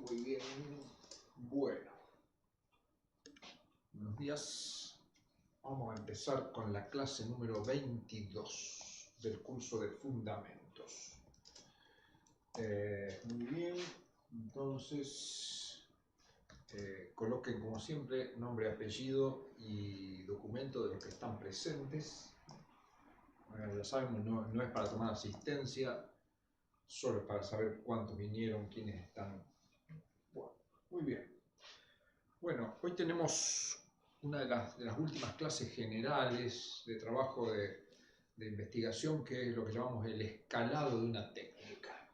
Muy bien. Bueno, buenos días. Vamos a empezar con la clase número 22 del curso de Fundamentos. Muy bien, entonces coloquen como siempre nombre, apellido y documento de los que están presentes. Ya sabemos, no es para tomar asistencia, solo es para saber cuántos vinieron, quiénes están. Bueno, muy bien. Bueno, hoy tenemos una de las últimas clases generales de trabajo de investigación, que es lo que llamamos el escalado de una técnica.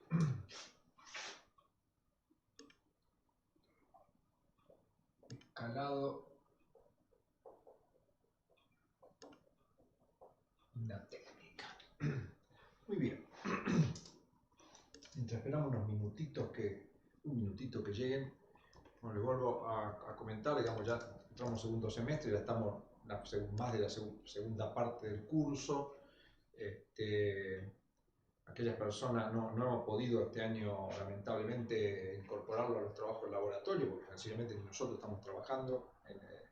Escalado de una técnica. Muy bien. Mientras esperamos un minutito que lleguen, bueno, les vuelvo a comentar, digamos, ya entramos segundo semestre, ya estamos más de la segunda parte del curso. Aquellas personas no hemos podido este año, lamentablemente, incorporarlo a los trabajos del laboratorio, porque sencillamente nosotros estamos trabajando,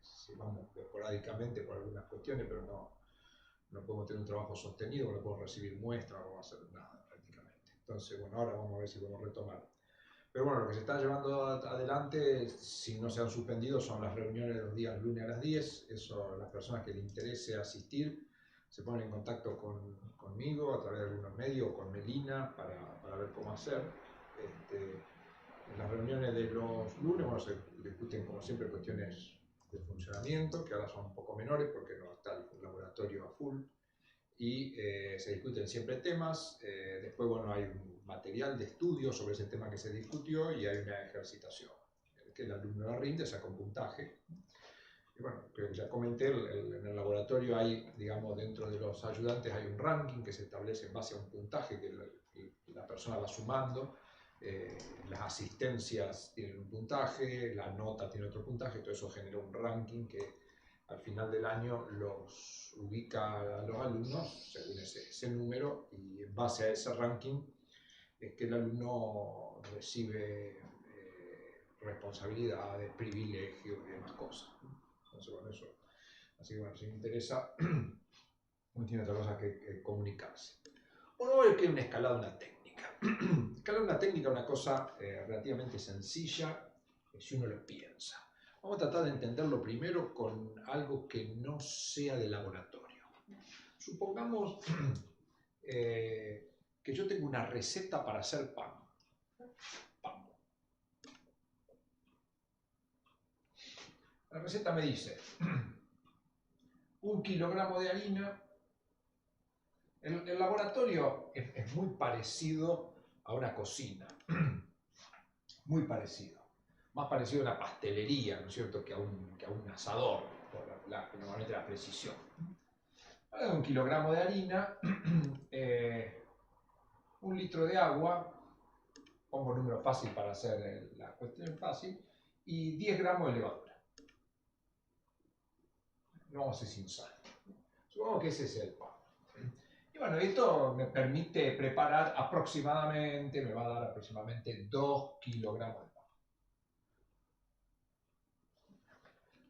si vamos esporádicamente por algunas cuestiones, pero no podemos tener un trabajo sostenido, no podemos recibir muestras, no podemos hacer nada prácticamente. Entonces, bueno, ahora vamos a ver si podemos retomar. Pero bueno, lo que se está llevando adelante, si no se han suspendido, son las reuniones de los días lunes a las 10. Eso, las personas que les interese asistir se ponen en contacto conmigo a través de algunos medios, o con Melina, para ver cómo hacer. En las reuniones de los lunes, bueno, se discuten como siempre cuestiones de funcionamiento, que ahora son un poco menores porque no está el laboratorio a full. Y se discuten siempre temas. Después, bueno, hay un material de estudio sobre ese tema que se discutió y hay una ejercitación que el alumno la rinde, saca un puntaje. Y bueno, que ya comenté, en el laboratorio hay, digamos, dentro de los ayudantes hay un ranking que se establece en base a un puntaje que la persona va sumando. Las asistencias tienen un puntaje, la nota tiene otro puntaje, todo eso genera un ranking que al final del año los ubica a los alumnos según ese número, y en base a ese ranking es que el alumno recibe responsabilidades, privilegios y demás cosas. Entonces, bueno, eso. Así que, bueno, si me interesa, uno tiene otra cosa que comunicarse. Bueno, voy a ver qué es una escalada de una técnica. Escalar una técnica es una cosa relativamente sencilla si uno lo piensa. Vamos a tratar de entenderlo primero con algo que no sea de laboratorio. Supongamos que yo tengo una receta para hacer pan. La receta me dice 1 kilogramo de harina. El laboratorio es muy parecido a una cocina, muy parecido. Más parecido a una pastelería, ¿no es cierto?, que a un asador, por normalmente la precisión. 1 kilogramo de harina, 1 litro de agua, pongo número fácil para hacer la cuestión fácil, y 10 gramos de levadura. No vamos a hacer sin sal. Supongamos que ese es el pan. Y bueno, esto me permite preparar aproximadamente, me va a dar aproximadamente 2 kilogramos de pan.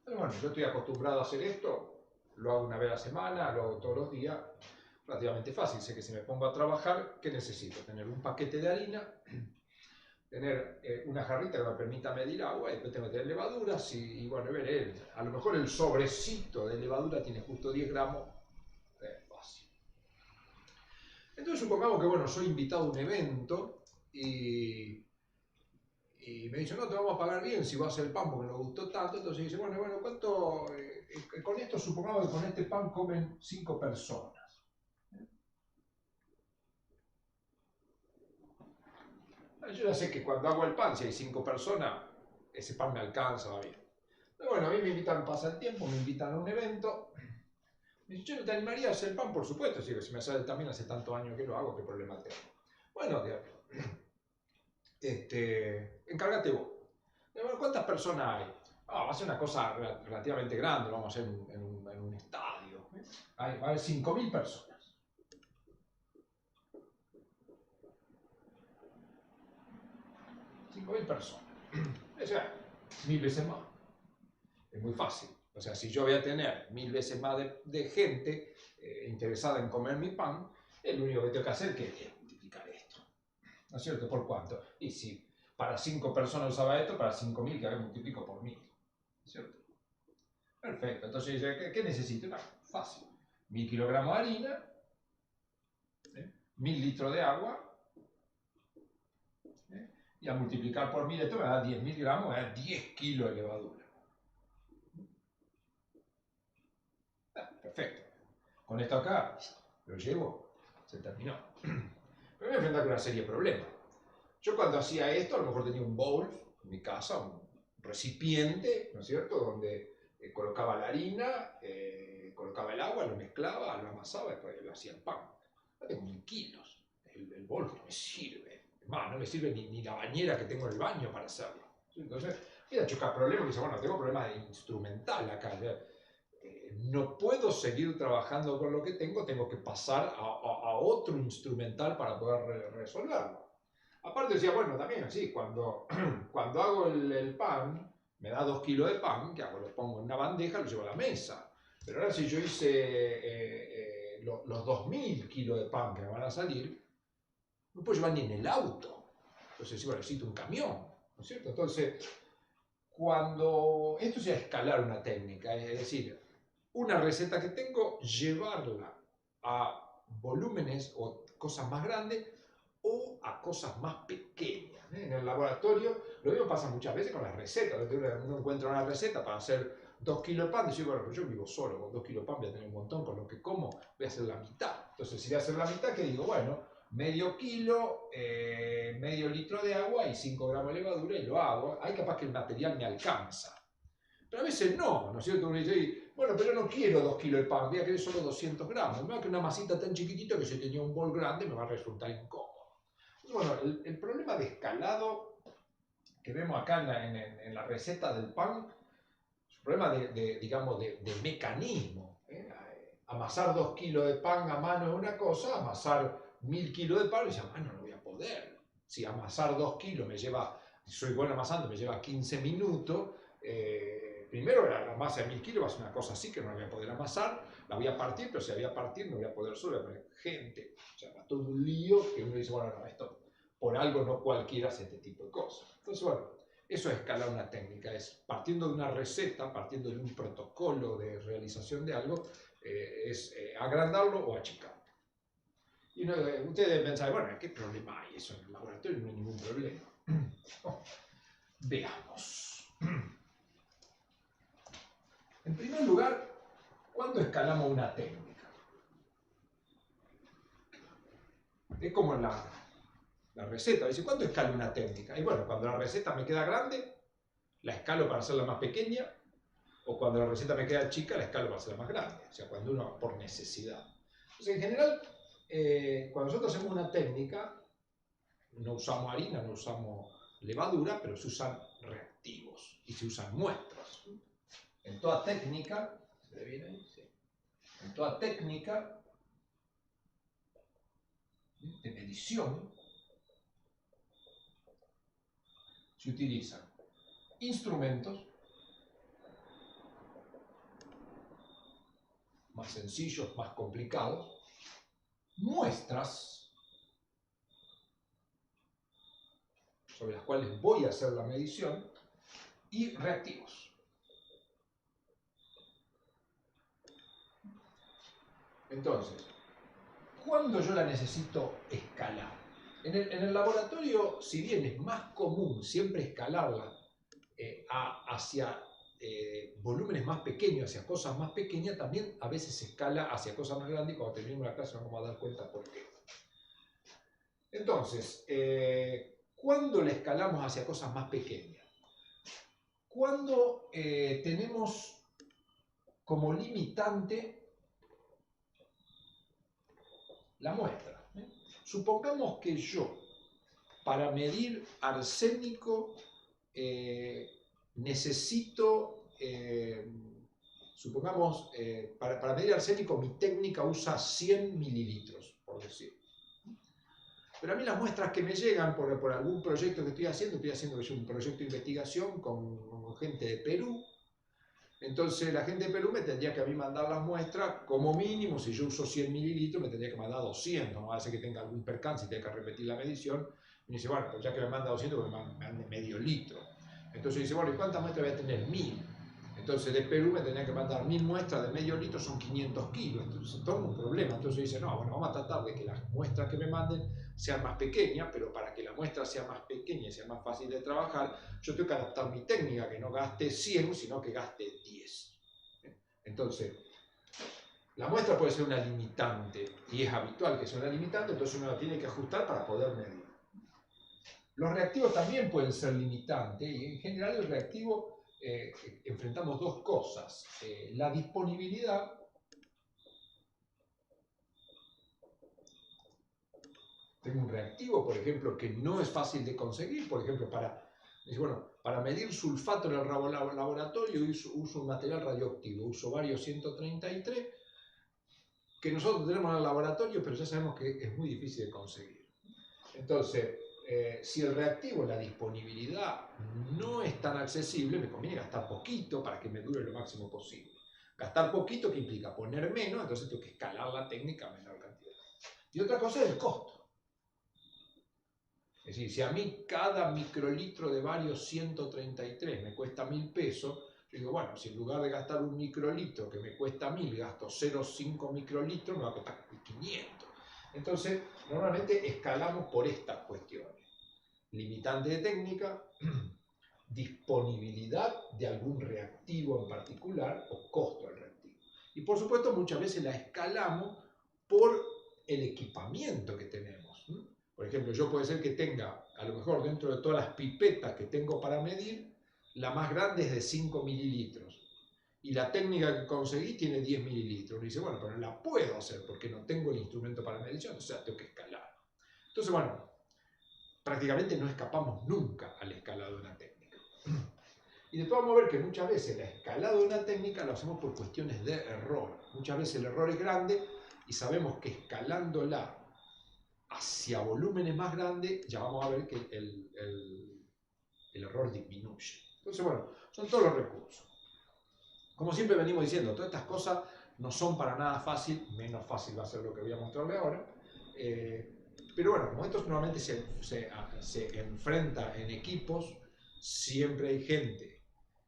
Pero bueno, yo estoy acostumbrado a hacer esto, lo hago una vez a la semana, lo hago todos los días, relativamente fácil. Sé que si me pongo a trabajar, ¿qué necesito? Tener un paquete de harina, tener una jarrita que me permita medir agua, y después tengo que tener levaduras y bueno, a lo mejor el sobrecito de levadura tiene justo 10 gramos, fácil. Entonces supongamos que, bueno, soy invitado a un evento y me dicen, no, te vamos a pagar bien si vas a hacer el pan porque nos gustó tanto. Entonces dice, bueno, ¿cuánto? Con esto, supongamos que con este pan comen 5 personas. Yo ya sé que cuando hago el pan, si hay 5 personas, ese pan me alcanza, va bien. Pero bueno, a mí me invitan, pasa el tiempo, me invitan a un evento. Me dicen, ¿yo no te animaría a hacer el pan? Por supuesto, si me sale también hace tantos años que lo hago, ¿qué problema tengo? Bueno, encárgate vos. Bueno, ¿cuántas personas hay? Va a ser una cosa relativamente grande, vamos a hacer en un estadio. Va a haber 5.000 personas. 5.000 personas. O sea, 1000 veces más. Es muy fácil. O sea, si yo voy a tener 1000 veces más de gente interesada en comer mi pan, lo único que tengo que hacer es multiplicar esto. ¿No es cierto? ¿Por cuánto? Y si para 5 personas usaba esto, para 5000 que ahora multiplico por 1000. ¿No es cierto? Perfecto. Entonces, ¿qué necesito? No, fácil. 1000 kilogramos de harina, 1000 litros de agua, y a multiplicar por 1000 esto me da 10.000 gramos, me da 10 kilos de levadura. Perfecto. Con esto acá, lo llevo, se terminó. Pero me voy a enfrentar con una serie de problemas. Yo cuando hacía esto, a lo mejor tenía un bowl en mi casa, un recipiente, ¿no es cierto?, donde colocaba la harina, colocaba el agua, lo mezclaba, lo amasaba y después lo hacía el pan. Yo tengo 1000 kilos. El bowl no me sirve. Es más, no me sirve ni la bañera que tengo en el baño para hacerlo. Entonces, mira, choca problemas y dice, bueno, tengo problemas de instrumental acá. No puedo seguir trabajando con lo que tengo que pasar a otro instrumental para poder resolverlo. Aparte decía, bueno, también así, cuando hago el pan, me da 2 kilos de pan, ¿qué hago? Lo pongo en una bandeja, lo llevo a la mesa. Pero ahora si yo hice los 2000 kilos de pan que me van a salir, no puedo llevar ni en el auto. Entonces, bueno, necesito un camión, ¿no es cierto? Entonces, cuando esto es escalar una técnica, es decir, una receta que tengo, llevarla a volúmenes o cosas más grandes o a cosas más pequeñas. En el laboratorio, lo mismo pasa muchas veces con las recetas. Uno encuentra una receta para hacer 2 kilos de pan, y dice, bueno, pero yo vivo solo, con 2 kilos de pan voy a tener un montón, con lo que como voy a hacer la mitad. Entonces, si voy a hacer la mitad, ¿qué digo? Bueno, medio kilo, medio litro de agua y 5 gramos de levadura y lo hago. Ahí capaz que el material me alcanza. Pero a veces no, ¿no es cierto? Uno dice, bueno, pero yo no quiero 2 kilos de pan, voy a querer solo 200 gramos. No, que una masita tan chiquitita que si tenía un bol grande me va a resultar incómodo. Entonces, bueno, el problema de escalado que vemos acá en la receta del pan es un problema digamos, de mecanismo. Amasar 2 kilos de pan a mano es una cosa, amasar 1000 kilos de pan, y dice, a mano no voy a poder. Si amasar 2 kilos me lleva, soy bueno amasando, me lleva 15 minutos, primero la masa de 1000 kilos va a ser una cosa así que no la voy a poder amasar, la voy a partir, pero si la voy a partir no voy a poder solo, voy a poner gente, o sea, va todo un lío que uno dice, bueno, no, esto por algo no cualquiera hace este tipo de cosas. Entonces, bueno, eso es escalar una técnica, es partiendo de una receta, partiendo de un protocolo de realización de algo, es agrandarlo o achicarlo. Y ustedes pensan, bueno, ¿qué problema hay eso en el laboratorio? No hay ningún problema. Veamos. En primer lugar, ¿cuándo escalamos una técnica? Es como en la receta, dice, ¿cuándo escalo una técnica? Y bueno, cuando la receta me queda grande, la escalo para hacerla más pequeña, o cuando la receta me queda chica, la escalo para hacerla más grande, o sea, cuando uno por necesidad. Entonces, en general, cuando nosotros hacemos una técnica, no usamos harina, no usamos levadura, pero se usan reactivos y se usan muestras. En toda técnica, ¿se ve bien ahí? Sí. En toda técnica de medición se utilizan instrumentos más sencillos, más complicados, muestras sobre las cuales voy a hacer la medición y reactivos. Entonces, ¿cuándo yo la necesito escalar? En el laboratorio, si bien es más común siempre escalarla hacia volúmenes más pequeños, hacia cosas más pequeñas, también a veces se escala hacia cosas más grandes y cuando terminemos la clase nos vamos a dar cuenta por qué. Entonces, ¿cuándo la escalamos hacia cosas más pequeñas? Cuando tenemos como limitante la muestra. Supongamos que yo, para medir arsénico, necesito, supongamos, para medir arsénico mi técnica usa 100 mililitros, por decir. Pero a mí las muestras que me llegan por algún proyecto que estoy haciendo un proyecto de investigación con gente de Perú. Entonces la gente de Perú me tendría que a mí mandar las muestras, como mínimo, si yo uso 100 mililitros, me tendría que mandar 200, no va a ser que tenga algún percance y tenga que repetir la medición. Y me dice, bueno, pues ya que me manda 200, pues me mande medio litro. Entonces dice, bueno, ¿y cuántas muestras voy a tener? 1000. Entonces de Perú me tendría que mandar 1000 muestras de medio litro, son 500 kilos. Entonces todo un problema. Entonces dice, no, bueno, vamos a tratar de que las muestras que me manden sean más pequeñas, pero para que la muestra sea más pequeña y sea más fácil de trabajar, yo tengo que adaptar mi técnica, que no gaste 100, sino que gaste 10. Entonces, la muestra puede ser una limitante, y es habitual que sea una limitante, entonces uno la tiene que ajustar para poder medir. Los reactivos también pueden ser limitantes, y en general el reactivo enfrentamos dos cosas. La disponibilidad. Tengo un reactivo, por ejemplo, que no es fácil de conseguir, por ejemplo, para medir sulfato en el laboratorio uso un material radioactivo, uso bario 133, que nosotros tenemos en el laboratorio, pero ya sabemos que es muy difícil de conseguir. Entonces, si el reactivo, la disponibilidad no es tan accesible, me conviene gastar poquito para que me dure lo máximo posible. Gastar poquito, ¿qué implica? Poner menos, entonces tengo que escalar la técnica a menor cantidad. Y otra cosa es el costo. Es decir, si a mí cada microlitro de bario 133 me cuesta 1000 pesos, yo digo, bueno, si en lugar de gastar un microlitro que me cuesta 1000, gasto 0,5 microlitros, me va a costar 500. Entonces, normalmente escalamos por estas cuestiones. Limitante de técnica, disponibilidad de algún reactivo en particular o costo del reactivo. Y por supuesto, muchas veces la escalamos por el equipamiento que tenemos. Por ejemplo, yo puede ser que tenga, a lo mejor dentro de todas las pipetas que tengo para medir, la más grande es de 5 mililitros. Y la técnica que conseguí tiene 10 mililitros. Uno dice, bueno, pero no la puedo hacer porque no tengo el instrumento para medición, o sea, tengo que escalar. Entonces, bueno, prácticamente no escapamos nunca al escalado de una técnica. Y después vamos a ver que muchas veces el escalado de una técnica lo hacemos por cuestiones de error. Muchas veces el error es grande y sabemos que escalándola hacia volúmenes más grandes, ya vamos a ver que el error disminuye. Entonces, bueno, son todos los recursos. Como siempre venimos diciendo, todas estas cosas no son para nada fácil, menos fácil va a ser lo que voy a mostrarle ahora. Pero bueno, como esto normalmente se enfrenta en equipos, siempre hay gente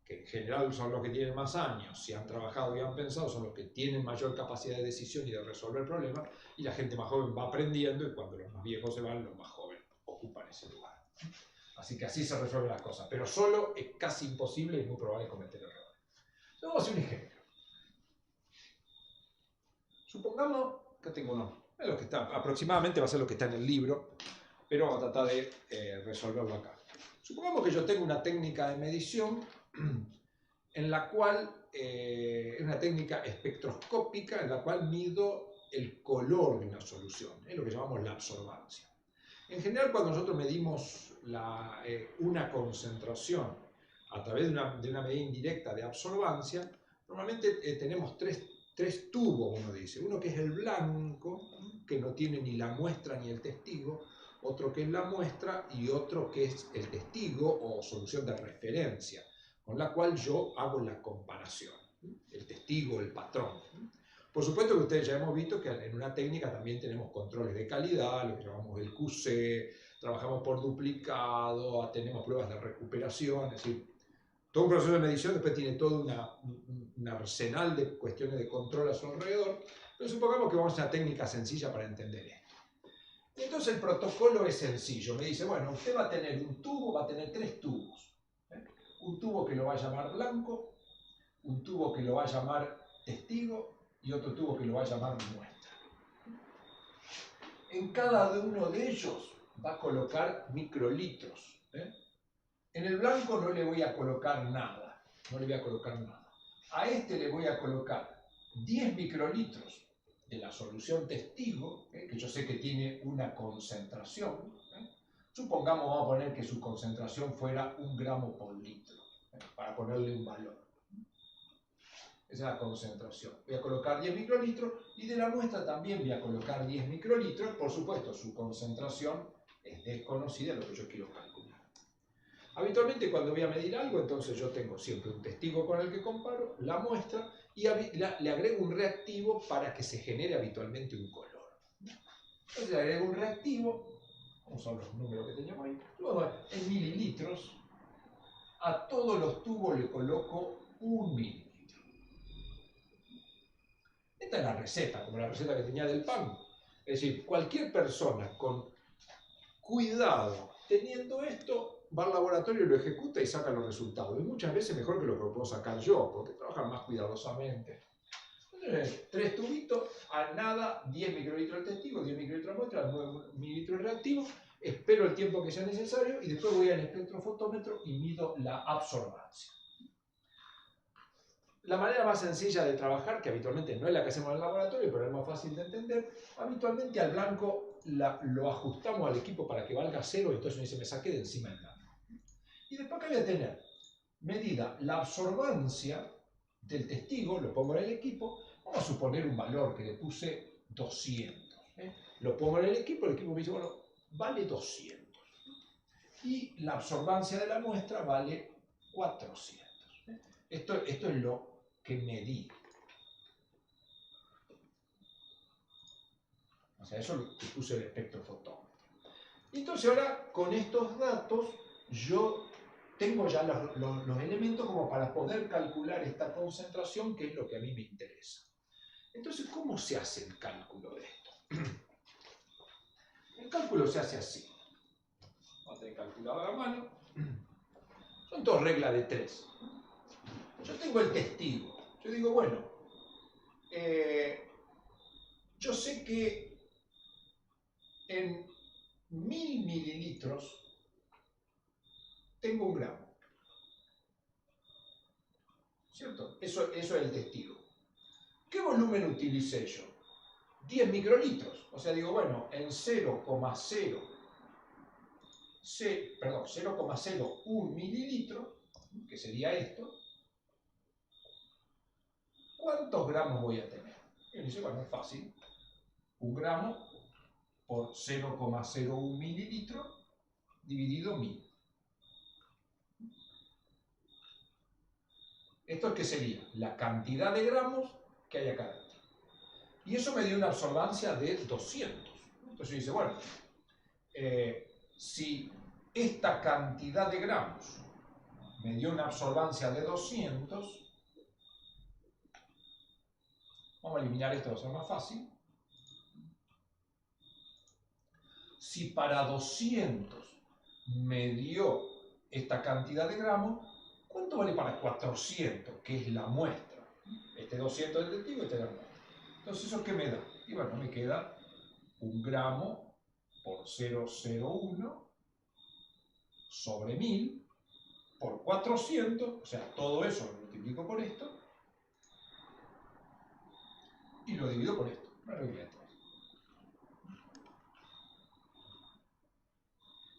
que en general son los que tienen más años, si han trabajado y han pensado, son los que tienen mayor capacidad de decisión y de resolver problemas, y la gente más joven va aprendiendo, y cuando los más viejos se van, los más jóvenes ocupan ese lugar. Así que así se resuelven las cosas, pero solo es casi imposible y es muy probable cometer errores. Entonces, vamos a hacer un ejemplo. Supongamos que tengo uno, lo que está, aproximadamente va a ser lo que está en el libro, pero vamos a tratar de resolverlo acá. Supongamos que yo tengo una técnica de medición en la cual es una técnica espectroscópica en la cual mido el color de una solución, lo que llamamos la absorbancia. En general, cuando nosotros medimos una concentración a través de una medida indirecta de absorbancia, normalmente tenemos tres tubos, uno dice. Uno que es el blanco, que no tiene ni la muestra ni el testigo, otro que es la muestra y otro que es el testigo o solución de referencia, con la cual yo hago la comparación, el testigo, el patrón. Por supuesto que ustedes ya hemos visto que en una técnica también tenemos controles de calidad, lo que llamamos el QC, trabajamos por duplicado, tenemos pruebas de recuperación, es decir, todo un proceso de medición después tiene todo un arsenal de cuestiones de control a su alrededor, pero supongamos que vamos a una técnica sencilla para entender esto. Entonces el protocolo es sencillo, me dice, bueno, usted va a tener un tubo, va a tener tres tubos. Un tubo que lo va a llamar blanco, un tubo que lo va a llamar testigo y otro tubo que lo va a llamar muestra. En cada uno de ellos va a colocar microlitros. En el blanco no le voy a colocar nada, A este le voy a colocar 10 microlitros de la solución testigo, que yo sé que tiene una concentración. Supongamos, vamos a poner que su concentración fuera 1 gramo por litro, para ponerle un valor. Esa es la concentración. Voy a colocar 10 microlitros y de la muestra también voy a colocar 10 microlitros. Por supuesto, su concentración es desconocida, lo que yo quiero calcular. Habitualmente cuando voy a medir algo, entonces yo tengo siempre un testigo con el que comparo, la muestra, y le agrego un reactivo para que se genere habitualmente un color. Entonces le agrego un reactivo, vamos a ver los números que teníamos ahí, luego en mililitros, a todos los tubos le coloco 1 mililitro. Esta es la receta, como la receta que tenía del pan. Es decir, cualquier persona con cuidado teniendo esto va al laboratorio, lo ejecuta y saca los resultados. Y muchas veces mejor que lo que puedo sacar yo, porque trabajan más cuidadosamente. Entonces, 3 tubitos, a nada, 10 microlitros de testigo, 10 microlitros de muestra, 9 mililitros de reactivo, espero el tiempo que sea necesario y después voy al espectrofotómetro y mido la absorbancia. La manera más sencilla de trabajar, que habitualmente no es la que hacemos en el laboratorio, pero es más fácil de entender, habitualmente al blanco lo ajustamos al equipo para que valga 0, y entonces se me saque de encima el blanco. Y después acá voy a tener medida la absorbancia del testigo, lo pongo en el equipo, vamos a suponer un valor que le puse 200. Lo pongo en el equipo me dice, bueno, vale 200. Y la absorbancia de la muestra vale 400. Esto es lo que medí. O sea, eso lo que puse el espectrofotómetro. Y entonces ahora, con estos datos, yo tengo ya los elementos como para poder calcular esta concentración, que es lo que a mí me interesa. Entonces, ¿cómo se hace el cálculo de esto? El cálculo se hace así. Vamos a tener calculadora a mano. Son dos reglas de 3. Yo tengo el testigo. Yo digo, bueno, yo sé que en 1000 mililitros tengo 1 gramo. ¿Cierto? Eso es el testigo. ¿Qué volumen utilicé yo? 10 microlitros. O sea, digo, bueno, en 0,01 mililitro, que sería esto, ¿cuántos gramos voy a tener? Y me dice, bueno, es fácil. 1 gramo por 0,01 mililitro dividido 1000. ¿Esto es qué sería? La cantidad de gramos que hay acá dentro. Y eso me dio una absorbancia de 200. Entonces dice, bueno, si esta cantidad de gramos me dio una absorbancia de 200, vamos a eliminar esto, va a ser más fácil. Si para 200 me dio esta cantidad de gramos, ¿cuánto vale para 400, que es la muestra? Este 200 del testigo y este es la muestra. Entonces, ¿eso qué me da? Y bueno, me queda 1 gramo por 0,01 sobre 1000 por 400, o sea, todo eso lo multiplico por esto y lo divido por esto, una regla de 3.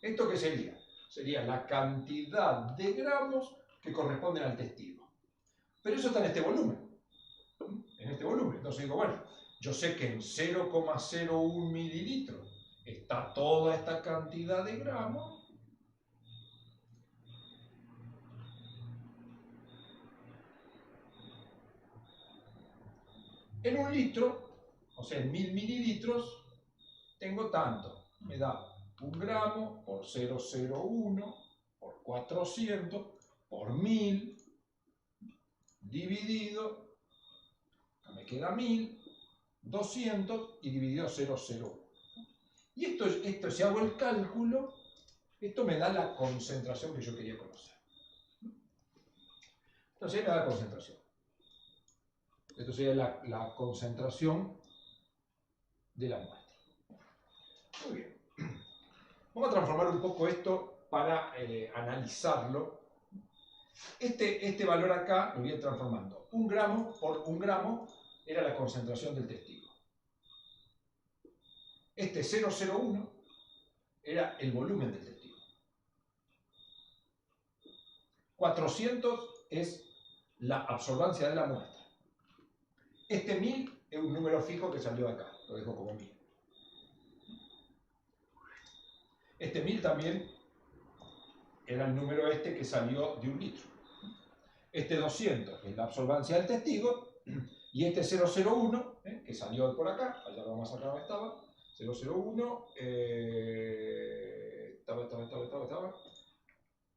¿Esto qué sería? Sería la cantidad de gramos que corresponden al testigo. Pero eso está en este volumen. En este volumen. Entonces digo, bueno, yo sé que en 0,01 mililitros está toda esta cantidad de gramos. En 1 litro, o sea, en 1000 mililitros, tengo tanto. Me da 1 gramo por 0,01 por 400 por 1000 dividido, me queda 1000, 200 y dividido 0,01. Y esto, si hago el cálculo, esto me da la concentración que yo quería conocer. Entonces ahí me da la concentración. Esto sería la concentración de la muestra. Muy bien. Vamos a transformar un poco esto para analizarlo. Este valor acá lo voy a ir transformando. 1 gramo por 1 gramo era la concentración del testigo. Este 0,01 era el volumen del testigo. 400 es la absorbancia de la muestra. Este 1000 es un número fijo que salió de acá, lo dejo como 1000. Este 1000 también era el número este que salió de 1 litro. Este 200 es la absorbancia del testigo, y este 001, que salió por acá, allá lo vamos a sacar donde estaba, 001, estaba,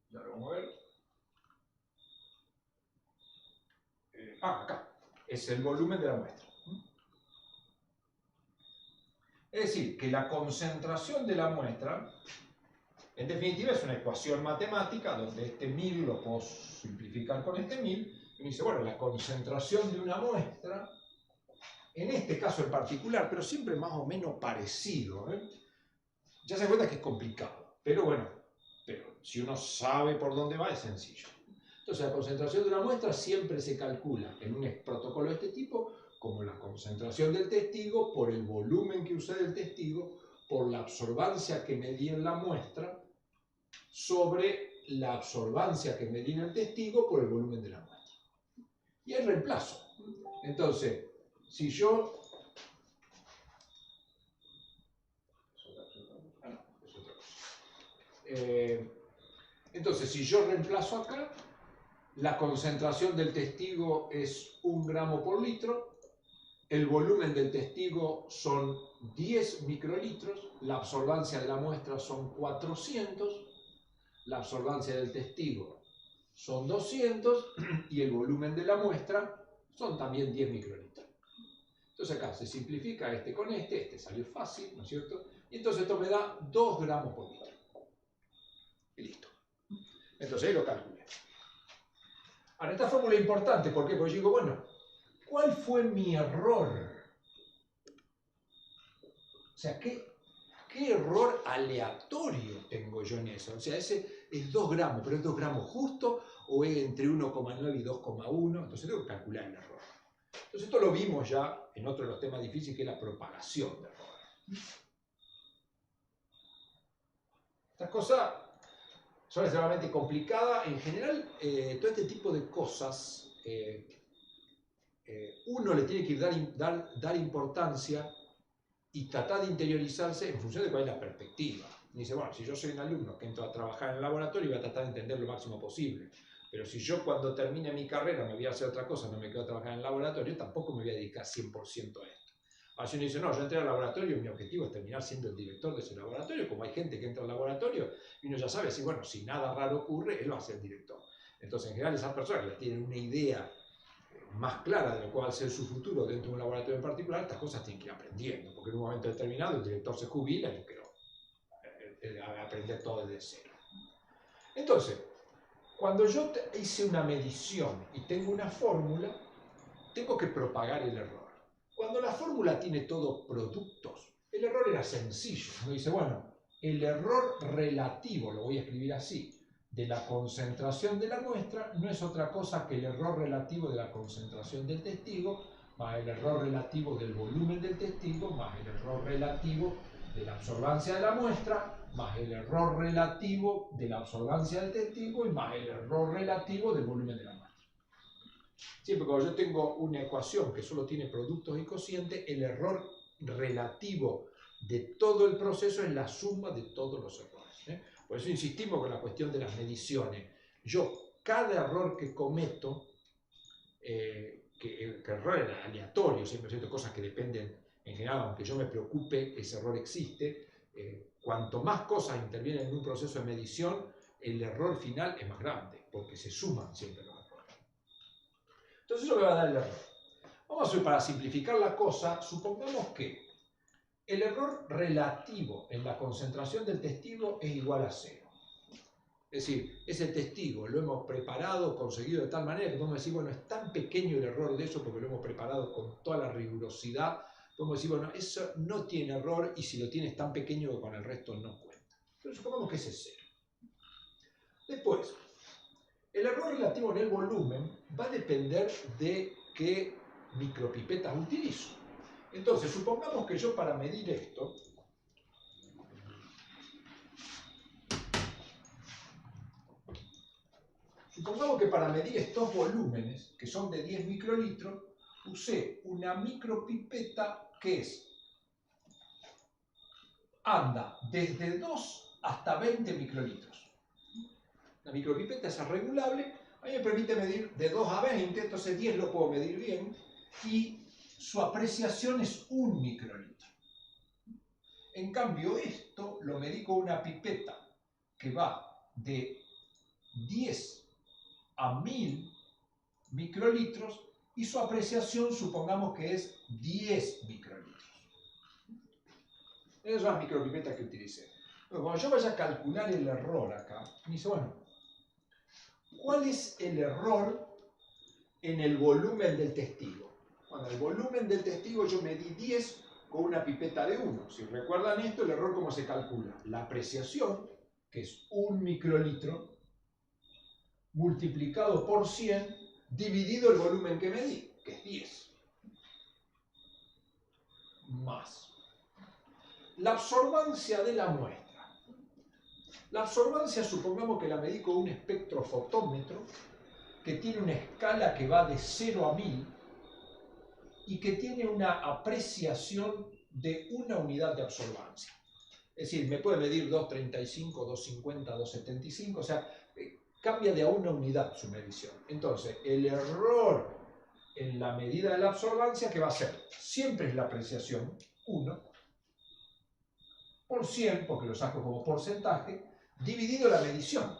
ya lo vamos a ver. Acá, es el volumen de la muestra. Es decir, que la concentración de la muestra, en definitiva, es una ecuación matemática donde este 1000 lo puedo simplificar con este 1000, y me dice, bueno, la concentración de una muestra, en este caso en particular, pero siempre más o menos parecido, ya se da cuenta que es complicado, pero bueno, si uno sabe por dónde va, es sencillo. Entonces, la concentración de una muestra siempre se calcula en un protocolo de este tipo como la concentración del testigo por el volumen que usé del testigo, por la absorbancia que medí en la muestra, sobre la absorbancia que medí en el testigo por el volumen de la muestra. Y hay reemplazo. Entonces, si yo... entonces, si yo reemplazo acá, la concentración del testigo es 1 gramo por litro, el volumen del testigo son 10 microlitros, la absorbancia de la muestra son 400, la absorbancia del testigo son 200 y el volumen de la muestra son también 10 microlitros. Entonces acá se simplifica este con este salió fácil, ¿no es cierto? Y entonces esto me da 2 gramos por litro. Y listo. Entonces ahí lo calculé. Ahora, esta fórmula es importante, ¿por qué? Porque yo digo, bueno, ¿cuál fue mi error? O sea, ¿qué error aleatorio tengo yo en eso? O sea, ese es 2 gramos, pero ¿es 2 gramos justo o es entre 1,9 y 2,1? Entonces tengo que calcular el error. Entonces esto lo vimos ya en otro de los temas difíciles, que es la propagación de error. Estas cosas son extremadamente complicadas. En general, todo este tipo de cosas, uno le tiene que dar importancia y tratar de interiorizarse en función de cuál es la perspectiva. Y dice, bueno, si yo soy un alumno que entro a trabajar en el laboratorio, voy a tratar de entender lo máximo posible. Pero si yo cuando termine mi carrera me voy a hacer otra cosa, no me quedo a trabajar en el laboratorio, tampoco me voy a dedicar 100% a esto. Así uno dice, no, yo entré al laboratorio, mi objetivo es terminar siendo el director de ese laboratorio, como hay gente que entra al laboratorio y uno ya sabe, si bueno, si nada raro ocurre, él va a ser el director. Entonces, en general, esas personas que tienen una idea más clara de lo cual va a ser su futuro dentro de un laboratorio en particular, estas cosas tienen que ir aprendiendo, porque en un momento determinado el director se jubila y creo, aprender todo desde cero. Entonces, cuando yo hice una medición y tengo una fórmula, tengo que propagar el error. Cuando la fórmula tiene todos productos, el error era sencillo. Uno dice, bueno, el error relativo, lo voy a escribir así, de la concentración de la muestra no es otra cosa que el error relativo de la concentración del testigo más el error relativo del volumen del testigo más el error relativo de la absorbancia de la muestra más el error relativo de la absorbancia del testigo y más el error relativo del volumen de la muestra. Siempre cuando yo tengo una ecuación que solo tiene productos y cocientes, el error relativo de todo el proceso es la suma de todos los errores. Por eso insistimos con la cuestión de las mediciones. Cada error que cometo, que error es aleatorio, siempre hay cosas que dependen en general, aunque yo me preocupe, ese error existe. Cuanto más cosas intervienen en un proceso de medición, el error final es más grande, porque se suman siempre los errores. Entonces eso me va a dar el error. Vamos a ver, para simplificar la cosa, supongamos que el error relativo en la concentración del testigo es igual a 0. Es decir, ese testigo lo hemos preparado, conseguido de tal manera que podemos decir, bueno, es tan pequeño el error de eso porque lo hemos preparado con toda la rigurosidad, podemos decir, bueno, eso no tiene error y si lo tiene es tan pequeño que con el resto no cuenta. Entonces supongamos que ese es 0. Después, el error relativo en el volumen va a depender de qué micropipetas utilizo. Entonces, supongamos que yo para medir esto, supongamos que para medir estos volúmenes, que son de 10 microlitros, usé una micropipeta que anda desde 2 hasta 20 microlitros. La micropipeta es regulable, a mí me permite medir de 2 a 20, entonces 10 lo puedo medir bien, y su apreciación es 1 microlitro. En cambio, esto lo medí con una pipeta que va de 10 a 1000 microlitros y su apreciación supongamos que es 10 microlitros. Esas son las micropipetas que utilicé. Pero cuando yo vaya a calcular el error acá, me dice, bueno, ¿cuál es el error en el volumen del testigo? Bueno, el volumen del testigo yo medí 10 con una pipeta de 1. Si recuerdan esto, el error ¿cómo se calcula? La apreciación, que es 1 microlitro, multiplicado por 100, dividido el volumen que medí, que es 10. Más la absorbancia de la muestra. La absorbancia, supongamos que la medí con un espectrofotómetro que tiene una escala que va de 0 a 1000 y que tiene una apreciación de 1 unidad de absorbancia. Es decir, me puede medir 2,35, 2,50, 2,75, o sea, cambia de a 1 unidad su medición. Entonces, el error en la medida de la absorbancia, ¿qué va a ser? Siempre es la apreciación 1 por 100, porque lo saco como porcentaje, dividido la medición.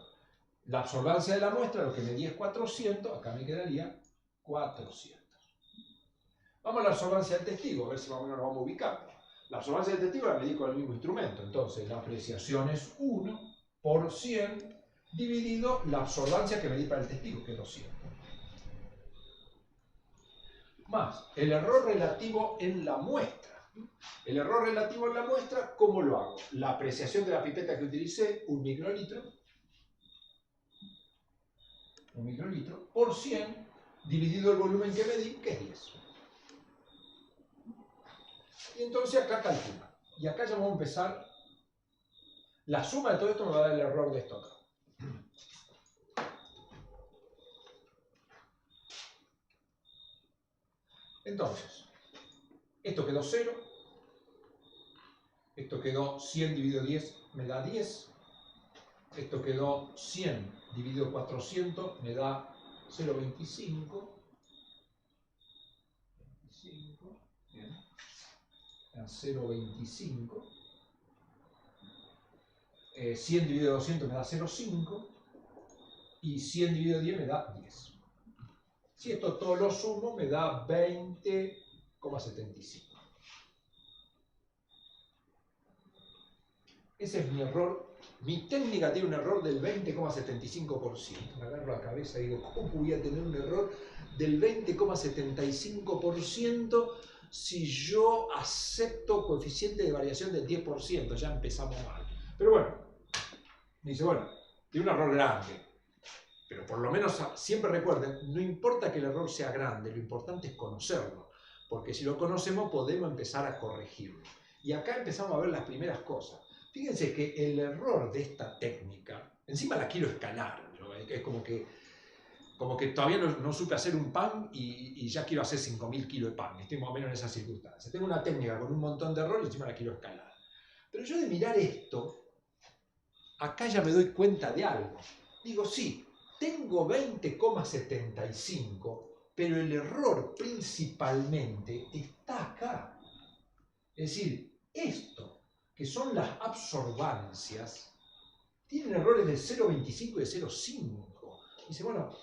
La absorbancia de la muestra, lo que medí es 400, acá me quedaría 400. Vamos a la absorbancia del testigo, a ver si más o menos nos vamos ubicando. La absorbancia del testigo la medí con el mismo instrumento, entonces la apreciación es 1 por 100 dividido la absorbancia que medí para el testigo, que es 200. Más el error relativo en la muestra. El error relativo en la muestra, ¿cómo lo hago? La apreciación de la pipeta que utilicé, 1 microlitro, por 100 dividido el volumen que medí, que es 10. Y entonces acá calcula. Y acá ya vamos a empezar. La suma de todo esto me va a dar el error de esto acá. Entonces, esto quedó 0. Esto quedó 100 dividido 10, me da 10. Esto quedó 100 dividido 400, me da 0,25. 25, bien. 0,25. 100 dividido 200 me da 0,5. Y 100 dividido 10 me da 10. Si esto todo lo sumo, me da 20,75. Ese es mi error. Mi técnica tiene un error del 20,75%. Me agarro la cabeza y digo, ¿cómo voy a tener un error del 20,75% si yo acepto coeficiente de variación del 10%? Ya empezamos mal. Pero bueno, me dice, bueno, tiene un error grande. Pero por lo menos siempre recuerden, no importa que el error sea grande, lo importante es conocerlo. Porque si lo conocemos podemos empezar a corregirlo. Y acá empezamos a ver las primeras cosas. Fíjense que el error de esta técnica, encima la quiero escalar, ¿no? Es como que todavía no supe hacer un pan y ya quiero hacer 5.000 kilos de pan. Estoy más o menos en esas circunstancias. Tengo una técnica con un montón de errores y encima la quiero escalar. Pero yo de mirar esto, acá ya me doy cuenta de algo. Digo, sí, tengo 20,75, pero el error principalmente está acá. Es decir, esto, que son las absorbancias, tienen errores de 0,25 y de 0,5. Dice, bueno,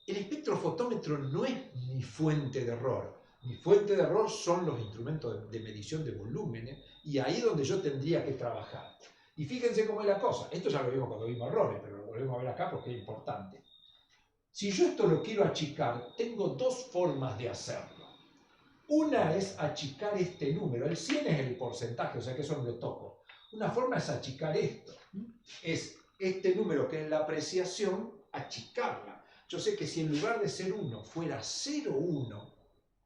el espectrofotómetro no es mi fuente de error. Mi fuente de error son los instrumentos de medición de volúmenes y ahí es donde yo tendría que trabajar. Y fíjense cómo es la cosa. Esto ya lo vimos cuando vimos errores, pero lo volvemos a ver acá porque es importante. Si yo esto lo quiero achicar, tengo dos formas de hacerlo. Una es achicar este número. El 100 es el porcentaje, o sea que eso no lo toco. Una forma es achicar esto. Es este número que es la apreciación, achicarla. Yo sé que si en lugar de ser 1 fuera 0,1,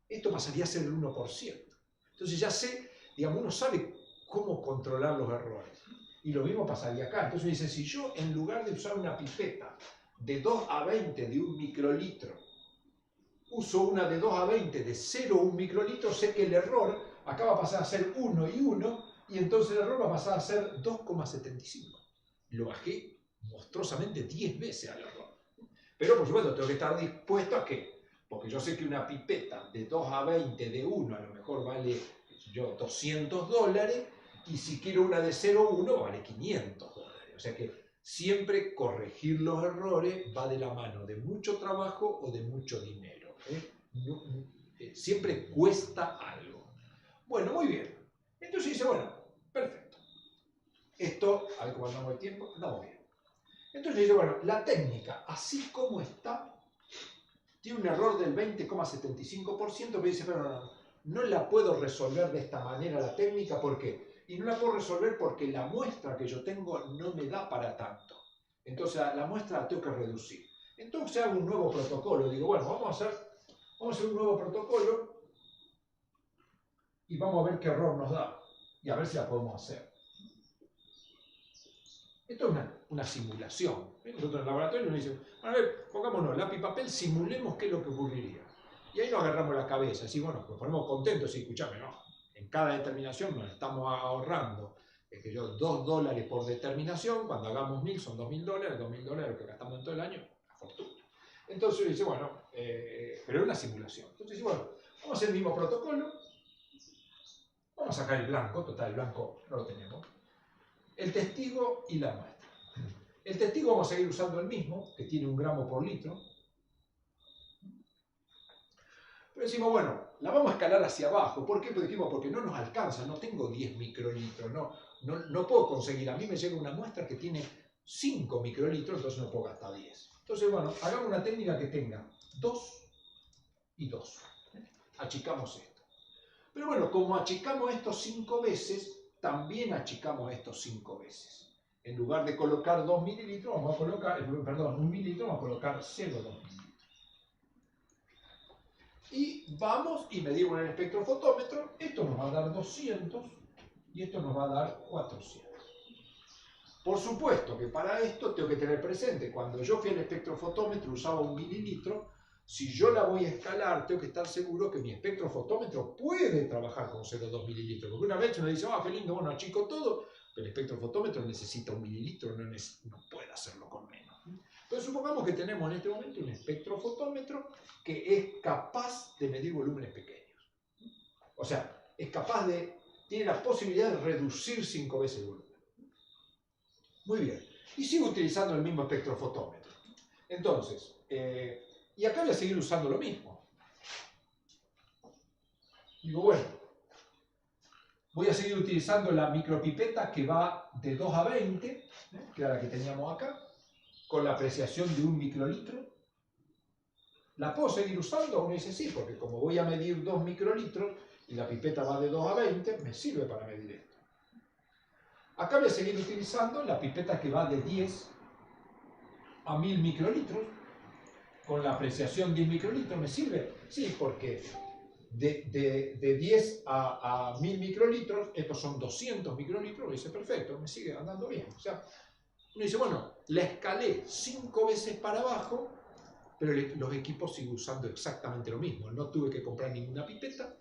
esto pasaría a ser el 1%. Entonces ya sé, digamos, uno sabe cómo controlar los errores. Y lo mismo pasaría acá. Entonces dice, si yo en lugar de usar una pipeta de 2 a 20 de 1 microlitro, uso una de 2 a 20 de 0,1 microlitro, sé que el error acá va a pasar a ser 1 y 1, y entonces el error va a pasar a ser 2,75. Lo bajé monstruosamente 10 veces al error. Pero por supuesto tengo que estar dispuesto a ¿qué? Porque yo sé que una pipeta de 2 a 20 de 1 a lo mejor vale $200, y si quiero una de 0,1 vale $500. O sea que siempre corregir los errores va de la mano de mucho trabajo o de mucho dinero. Siempre cuesta algo. Bueno, muy bien. Entonces dice, bueno, perfecto. Esto, a ver cómo andamos de tiempo, andamos bien. Entonces dice, bueno, la técnica, así como está, tiene un error del 20,75%, pero dice, pero no la puedo resolver de esta manera la técnica, ¿por qué? Y no la puedo resolver porque la muestra que yo tengo no me da para tanto. Entonces la muestra la tengo que reducir. Entonces hago un nuevo protocolo. Digo, bueno, vamos a hacer un nuevo protocolo y vamos a ver qué error nos da. Y a ver si la podemos hacer. Esto es una simulación. Nosotros en el laboratorio nos dicen, a ver, pongámonos lápiz y papel, simulemos qué es lo que ocurriría. Y ahí nos agarramos la cabeza, así, bueno, nos ponemos contentos y escuchame, no, en cada determinación nos estamos ahorrando, $2 por determinación, cuando hagamos 1000 son $2000, $2000 lo que gastamos en todo el año, una fortuna. Entonces dice, bueno, pero es una simulación. Entonces dice, bueno, vamos a hacer el mismo protocolo, vamos a sacar el blanco, total, el blanco no lo tenemos. El testigo y la muestra. El testigo vamos a seguir usando el mismo, que tiene 1 gramo por litro. Pero decimos, bueno, la vamos a escalar hacia abajo. ¿Por qué? Porque dijimos, porque no nos alcanza, no tengo 10 microlitros, no puedo conseguir. A mí me llega una muestra que tiene 5 microlitros, entonces no puedo gastar 10. Entonces, bueno, hagamos una técnica que tenga 2 y 2. Achicamos esto. Pero bueno, como achicamos esto 5 veces, también achicamos esto 5 veces. En lugar de colocar 2 mililitros, vamos a colocar, 1 mililitro, vamos a colocar 0,2 mililitros. Y vamos y medimos en el espectrofotómetro, esto nos va a dar 200 y esto nos va a dar 400. Por supuesto que para esto tengo que tener presente, cuando yo fui al espectrofotómetro usaba 1 mililitro, si yo la voy a escalar, tengo que estar seguro que mi espectrofotómetro puede trabajar con 0,2 mililitros. Porque una vez uno dice, qué lindo, bueno, achico todo, pero el espectrofotómetro necesita 1 mililitro, no puede hacerlo con menos. Entonces supongamos que tenemos en este momento un espectrofotómetro que es capaz de medir volúmenes pequeños. O sea, tiene la posibilidad de reducir 5 veces el volumen. Muy bien. Y sigo utilizando el mismo espectrofotómetro. Entonces, y acá voy a seguir usando lo mismo. Digo, bueno, voy a seguir utilizando la micropipeta que va de 2 a 20, que era la que teníamos acá, con la apreciación de 1 microlitro. ¿La puedo seguir usando? Uno dice sí, porque como voy a medir 2 microlitros y la pipeta va de 2 a 20, me sirve para medir esto. Acá voy a seguir utilizando la pipeta que va de 10 a 1000 microlitros, con la apreciación de 10 microlitros, ¿me sirve? Sí, porque de 10 a 1000 microlitros, estos son 200 microlitros, dice perfecto, me sigue andando bien. O sea, uno dice, bueno, la escalé 5 veces para abajo, pero los equipos siguen usando exactamente lo mismo. No tuve que comprar ninguna pipeta,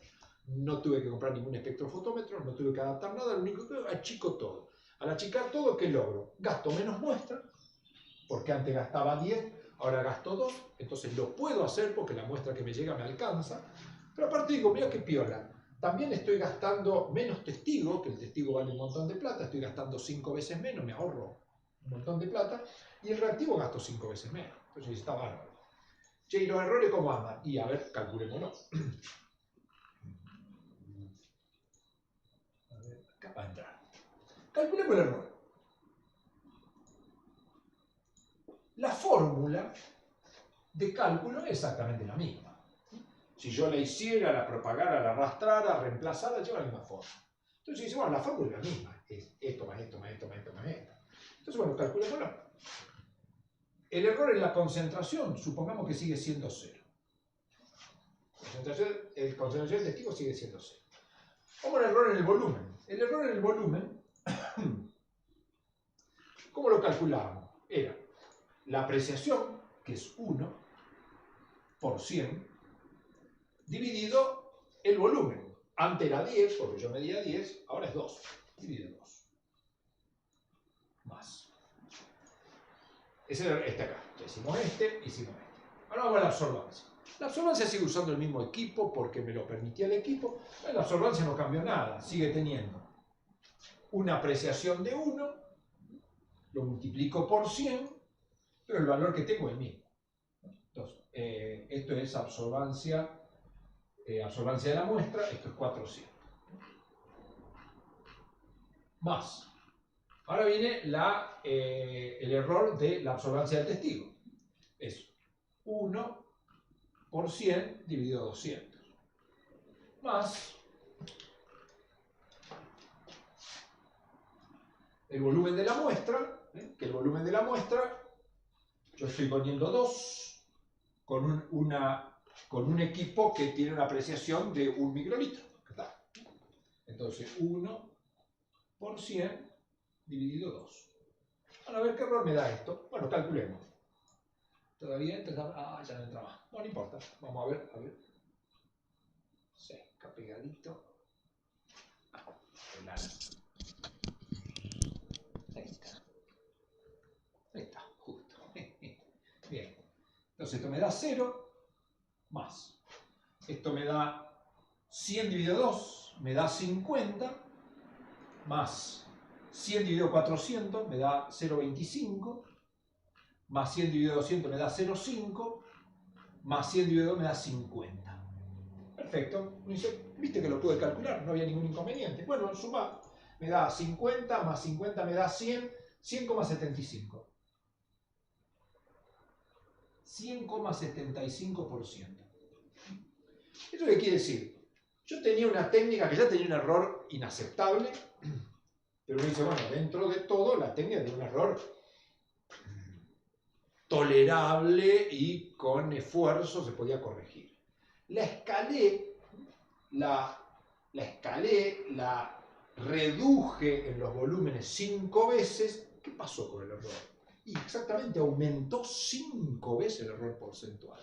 no tuve que comprar ningún espectrofotómetro, no tuve que adaptar nada, lo único que achico todo. Al achicar todo, ¿qué logro? Gasto menos muestra, porque antes gastaba 10, ahora gasto 2, entonces lo puedo hacer porque la muestra que me llega me alcanza. Pero aparte digo, mira qué piola, también estoy gastando menos testigo, que el testigo vale un montón de plata, estoy gastando 5 veces menos, me ahorro un montón de plata, y el reactivo gasto 5 veces menos. Entonces está bárbaro. Che, ¿y los errores cómo andan? Y a ver, calculémoslo. A ver, acá va a entrar. Calculemos el error. La fórmula de cálculo es exactamente la misma. Si yo la hiciera, la propagara, la arrastrara, reemplazara, lleva la misma forma. Entonces dice, bueno, la fórmula es la misma. Es esto más esto más esto más esto más esto. Entonces, bueno, calculémoslo. El error en la concentración, supongamos que sigue siendo 0. El concentración del testigo sigue siendo 0. Vamos al error en el volumen. El error en el volumen, ¿cómo lo calculábamos? Era la apreciación, que es 1 por 100, dividido el volumen. Antes era 10, porque yo medía 10, ahora es 2. Dividido 2. Más. Ese era este acá. Ya hicimos este, hicimos este. Ahora vamos a la absorbancia. La absorbancia sigue usando el mismo equipo porque me lo permitía el equipo. La absorbancia no cambió nada. Sigue teniendo una apreciación de 1, lo multiplico por 100, pero el valor que tengo es el mismo. Entonces, esto es absorbancia de la muestra, esto es 400. Más. Ahora viene el error de la absorbancia del testigo. Es 1 por 100 dividido 200. Más el volumen de la muestra, que el volumen de la muestra, yo estoy poniendo 2 con un equipo que tiene una apreciación de 1 microlitro. Entonces 1 por 100 dividido 2. Bueno, a ver qué error me da esto. Bueno, calculemos. Todavía entra. Ah, ya no entra más. Bueno, no importa. Vamos a ver. Sí, acá pegadito. Ahí está, justo. Bien. Entonces esto me da 0 más. Esto me da 100 dividido 2, me da 50, más 100 dividido 400 me da 0,25, más 100 dividido 200 me da 0,5, más 100 dividido 2 me da 50. Perfecto. Viste que lo pude calcular, no había ningún inconveniente. Bueno, suma, me da 50, más 50 me da 100, 100,75. 100,75%. ¿Esto qué quiere decir? Yo tenía una técnica que ya tenía un error inaceptable, pero uno dice, bueno, dentro de todo la técnica tiene un error tolerable y con esfuerzo se podía corregir. La escalé, la reduje en los volúmenes 5 veces. ¿Qué pasó con el error? Y exactamente aumentó 5 veces el error porcentual.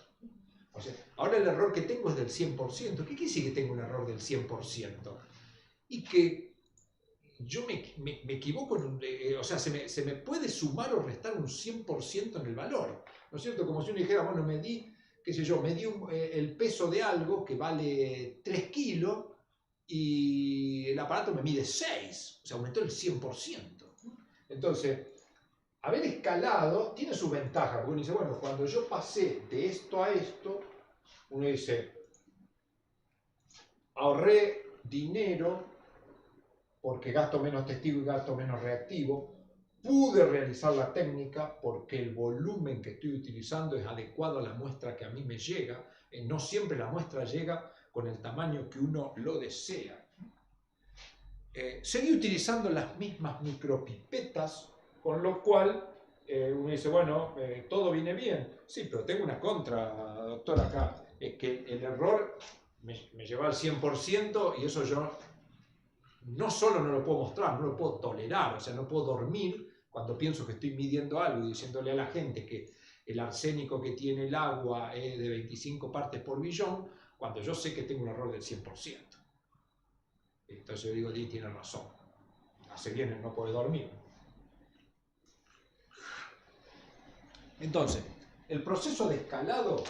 O sea, ahora el error que tengo es del 100%. ¿Qué quiere decir que tengo un error del 100%? Y que yo me equivoco, o sea, se me puede sumar o restar un 100% en el valor. ¿No es cierto? Como si uno dijera, bueno, medí el peso de algo que vale 3 kilos y el aparato me mide 6. O sea, aumentó el 100%. Entonces, haber escalado tiene su ventaja, porque uno dice, bueno, cuando yo pasé de esto a esto, uno dice, ahorré dinero porque gasto menos testigo y gasto menos reactivo, pude realizar la técnica porque el volumen que estoy utilizando es adecuado a la muestra que a mí me llega, no siempre la muestra llega con el tamaño que uno lo desea. Seguí utilizando las mismas micropipetas, con lo cual uno dice, bueno, todo viene bien. Sí, pero tengo una contra, doctor, acá. Es que el error me lleva al 100% y eso yo no solo no lo puedo mostrar, no lo puedo tolerar. O sea, no puedo dormir cuando pienso que estoy midiendo algo y diciéndole a la gente que el arsénico que tiene el agua es de 25 partes por billón, cuando yo sé que tengo un error del 100%. Entonces yo digo, tiene razón. Hace bien el no poder dormir. Entonces, el proceso de escalado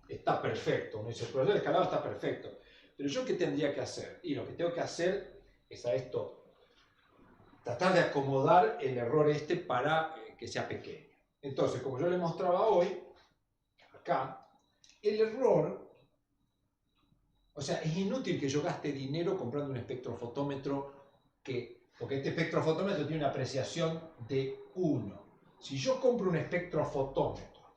está perfecto. Uno dice, el proceso de escalado está perfecto. Pero yo, ¿qué tendría que hacer? Y lo que tengo que hacer es a esto, tratar de acomodar el error para que sea pequeño. Entonces, como yo le mostraba hoy, acá, el error, o sea, es inútil que yo gaste dinero comprando un espectrofotómetro porque este espectrofotómetro tiene una apreciación de 1. Si yo compro un espectrofotómetro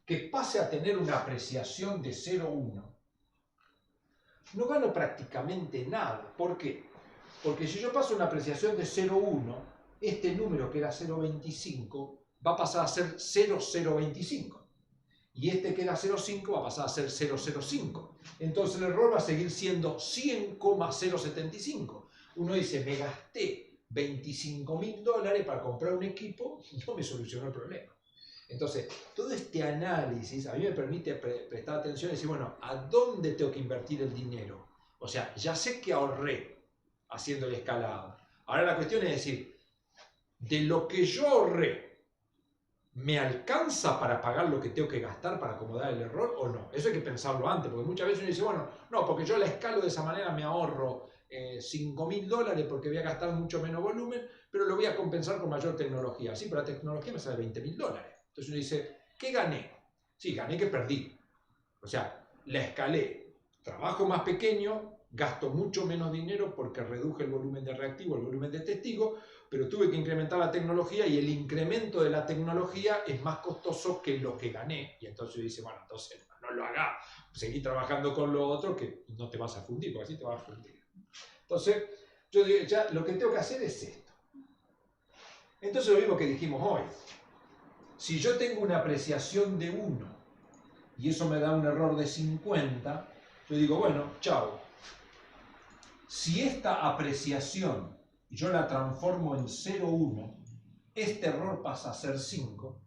que pase a tener una apreciación de 0,1, no gano prácticamente nada. ¿Por qué? Porque si yo paso una apreciación de 0,1, este número que era 0,25 va a pasar a ser 0,025. Y este que era 0,5 va a pasar a ser 0,05. Entonces el error va a seguir siendo 100,075. Uno dice, me gasté $25.000 para comprar un equipo y no me solucionó el problema. Entonces, todo este análisis a mí me permite prestar atención y decir, bueno, ¿a dónde tengo que invertir el dinero? O sea, ya sé que ahorré haciendo el escalado. Ahora la cuestión es decir, de lo que yo ahorré, ¿me alcanza para pagar lo que tengo que gastar para acomodar el error o no? Eso hay que pensarlo antes, porque muchas veces uno dice, bueno, no, porque yo la escalo de esa manera me ahorro $5.000 porque voy a gastar mucho menos volumen, pero lo voy a compensar con mayor tecnología. Sí, pero la tecnología me sale $20.000. Entonces uno dice, ¿qué gané? Sí, gané que perdí. O sea, la escalé, trabajo más pequeño, gasto mucho menos dinero porque reduje el volumen de reactivo, el volumen de testigo, pero tuve que incrementar la tecnología y el incremento de la tecnología es más costoso que lo que gané. Y entonces dice, bueno, entonces no lo hagas, seguí trabajando con lo otro que no te vas a fundir, porque así te vas a fundir. Entonces, yo digo, ya lo que tengo que hacer es esto. Entonces lo mismo que dijimos hoy, si yo tengo una apreciación de 1 y eso me da un error de 50, yo digo, bueno, chao. Si esta apreciación yo la transformo en 0,1, este error pasa a ser 5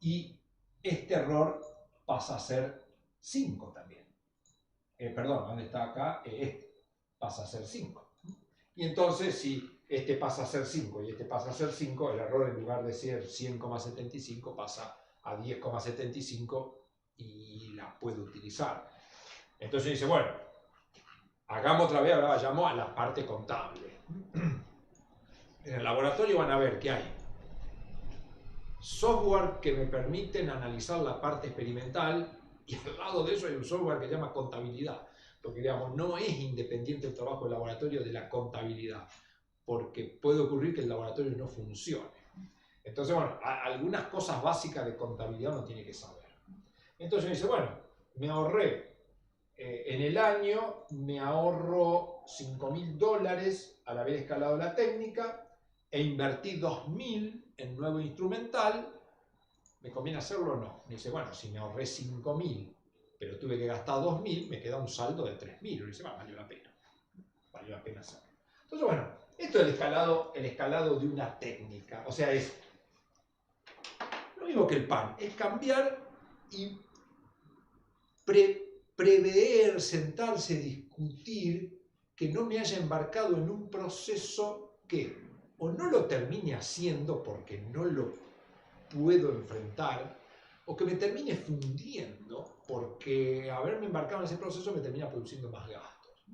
y este error pasa a ser 5 también. Perdón, ¿dónde está acá? Este pasa a ser 5. Y entonces, si este pasa a ser 5 y este pasa a ser 5, el error en lugar de ser 100,75 pasa a 10,75 y la puedo utilizar. Entonces dice, bueno, hagamos otra vez, ahora vayamos a la parte contable. En el laboratorio van a ver que hay software que me permiten analizar la parte experimental y al lado de eso hay un software que se llama contabilidad. Porque digamos, no es independiente el trabajo del laboratorio de la contabilidad, porque puede ocurrir que el laboratorio no funcione. Entonces, bueno, algunas cosas básicas de contabilidad uno tiene que saber. Entonces me dice, bueno, me ahorré, en el año me ahorro $5.000 al haber escalado la técnica e invertí 2.000 en nuevo instrumental, ¿me conviene hacerlo o no? Me dice, bueno, si me ahorré 5.000, pero tuve que gastar 2.000, me queda un saldo de 3.000. Y dice, bueno, valió la pena. Valió la pena hacerlo. Entonces, bueno, esto es el escalado de una técnica. O sea, es lo mismo que el pan, es cambiar y prever, sentarse, discutir, que no me haya embarcado en un proceso que o no lo termine haciendo porque no lo puedo enfrentar, o que me termine fundiendo porque haberme embarcado en ese proceso me termina produciendo más gastos.